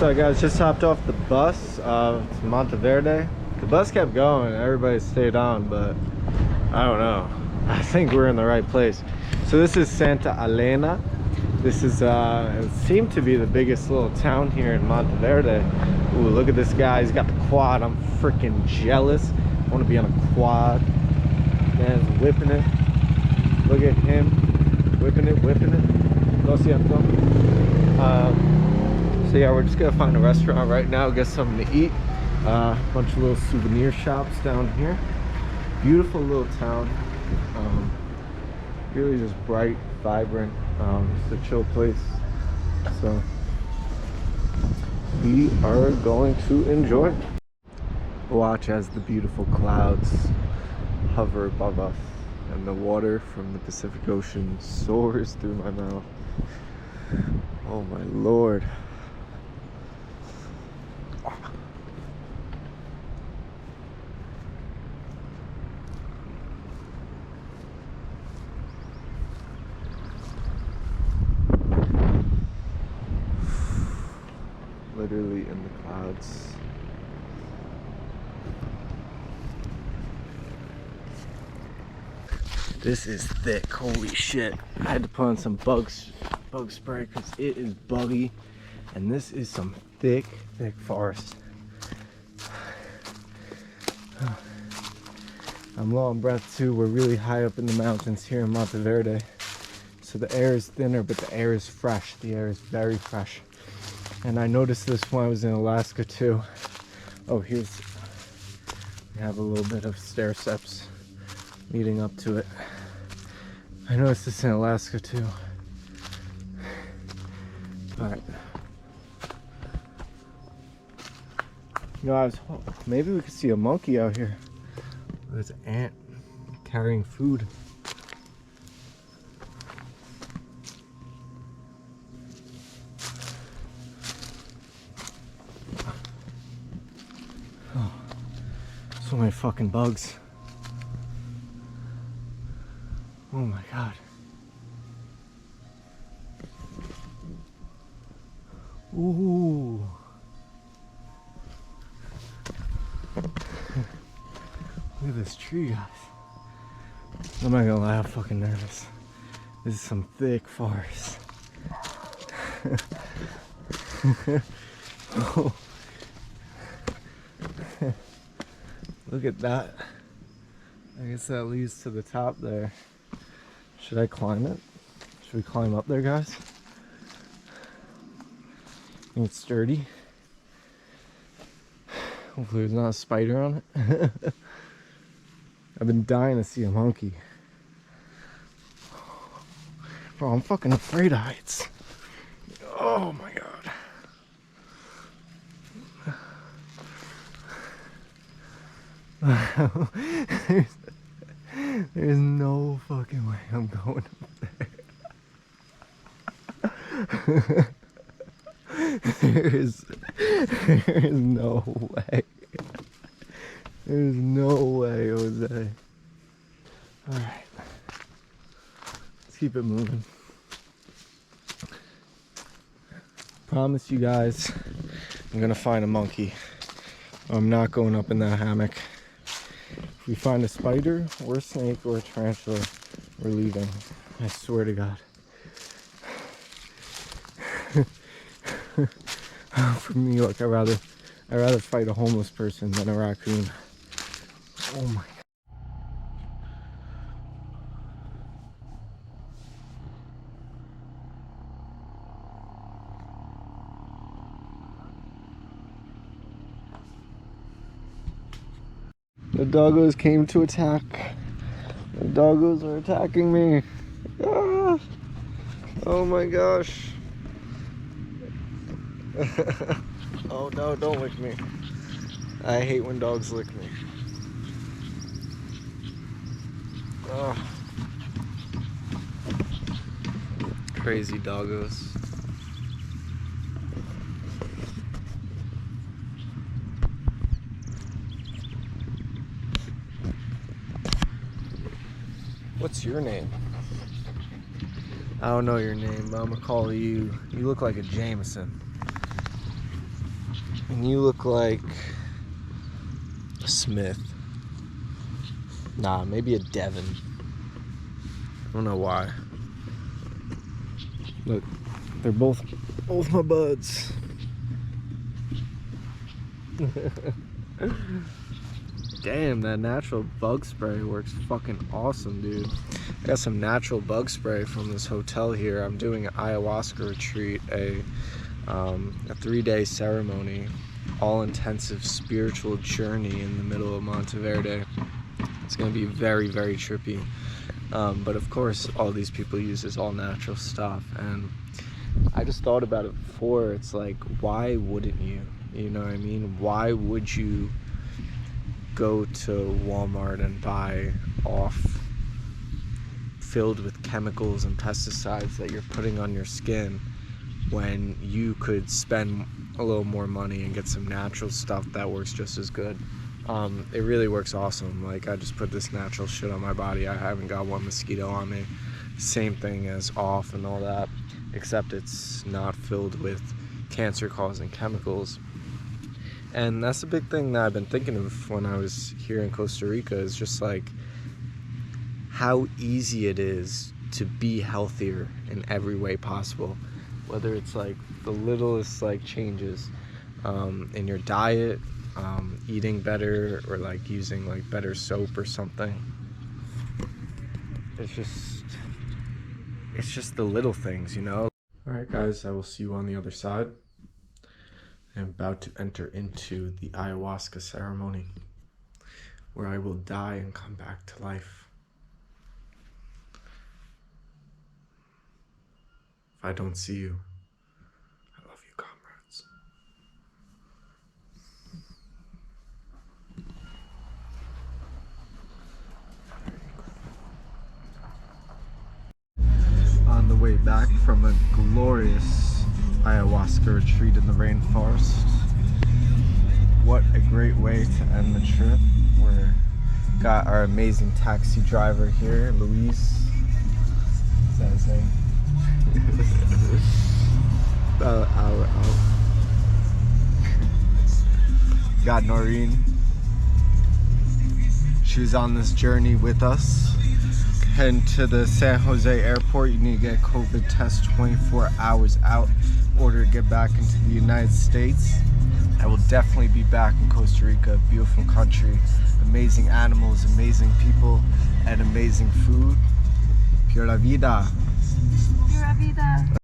So guys, just hopped off the bus to Monteverde. The bus kept going, everybody stayed on, but I don't know. I think we're in the right place. So this is Santa Elena. This is it seemed to be the biggest little town here in Monteverde. Ooh, look at this guy, he's got the quad. I'm freaking jealous. I want to be on a quad. Man's whipping it. Look at him whipping it. Lo siento. So yeah, we're just gonna find a restaurant right now, get something to eat. Bunch of little souvenir shops down here. Beautiful little town. Really just bright, vibrant. Just a chill place. So we are going to enjoy. Watch as the beautiful clouds hover above us and the water from the Pacific Ocean soars through my mouth. Oh my lord. Literally in the clouds. This is thick, holy shit. I had to put on some bug spray because it is buggy. And this is some thick forest. I'm low on breath too. We're really high up in the mountains here in Monteverde. So the air is thinner, but the air is fresh. The air is very fresh. And I noticed this when I was in Alaska too. Oh, we have a little bit of stair steps leading up to it. I noticed this in Alaska too. Alright. You know, maybe we could see a monkey out here. There's an ant carrying food. Oh, so many fucking bugs. Oh my god. Ooh. Look at this tree, guys. I'm not gonna lie, I'm fucking nervous. This is some thick forest. Oh. Look at that. I guess that leads to the top there. Should I climb it? Should we climb up there, guys? I think it's sturdy. Hopefully there's not a spider on it. I've been dying to see a monkey. Bro, I'm fucking afraid of heights. Oh my god. There's no fucking way I'm going up there. There is no way. There's no way, Jose. Alright. Let's keep it moving. Promise you guys, I'm gonna find a monkey. I'm not going up in that hammock. If we find a spider or a snake or a tarantula, we're leaving. I swear to God. For me, look, I'd rather fight a homeless person than a raccoon. Oh my God. The doggos came to attack. The doggos are attacking me. Ah! Oh my gosh. Oh no, don't lick me. I hate when dogs lick me. Oh. Crazy doggos. What's your name? I don't know your name, but I'm gonna call you. You look like a Jameson. And you look like a Smith. Nah, maybe a Devon. I don't know why. Look, they're both my buds. Damn, that natural bug spray works fucking awesome, dude. I got some natural bug spray from this hotel here. I'm doing an ayahuasca retreat, a 3-day ceremony, all-intensive spiritual journey in the middle of Monteverde. It's gonna be very, very trippy. But of course, all these people use this all natural stuff, and I just thought about it before. It's like, why wouldn't you? You know what I mean? Why would you go to Walmart and buy off filled with chemicals and pesticides that you're putting on your skin when you could spend a little more money and get some natural stuff that works just as good? It really works awesome. Like, I just put this natural shit on my body. I haven't got one mosquito on me. Same thing as off and all that, except it's not filled with cancer-causing chemicals. And that's a big thing that I've been thinking of when I was here in Costa Rica, is just like how easy it is to be healthier in every way possible. Whether it's like the littlest like changes in your diet, eating better, or like using like better soap or something. It's just the little things, you know? Alright guys, I will see you on the other side. I'm about to enter into the ayahuasca ceremony, where I will die and come back to life. If I don't see you, I love you, comrades. On the way back from a glorious ayahuasca retreat in the rainforest. What a great way to end the trip. We're got our amazing taxi driver here, Luis. Is that his name? Got Noreen. She was on this journey with us. Heading to the San Jose airport. You need to get a COVID test 24 hours out in order to get back into the United States. I will definitely be back in Costa Rica, beautiful country, amazing animals, amazing people, and amazing food. Pura vida. Pura vida.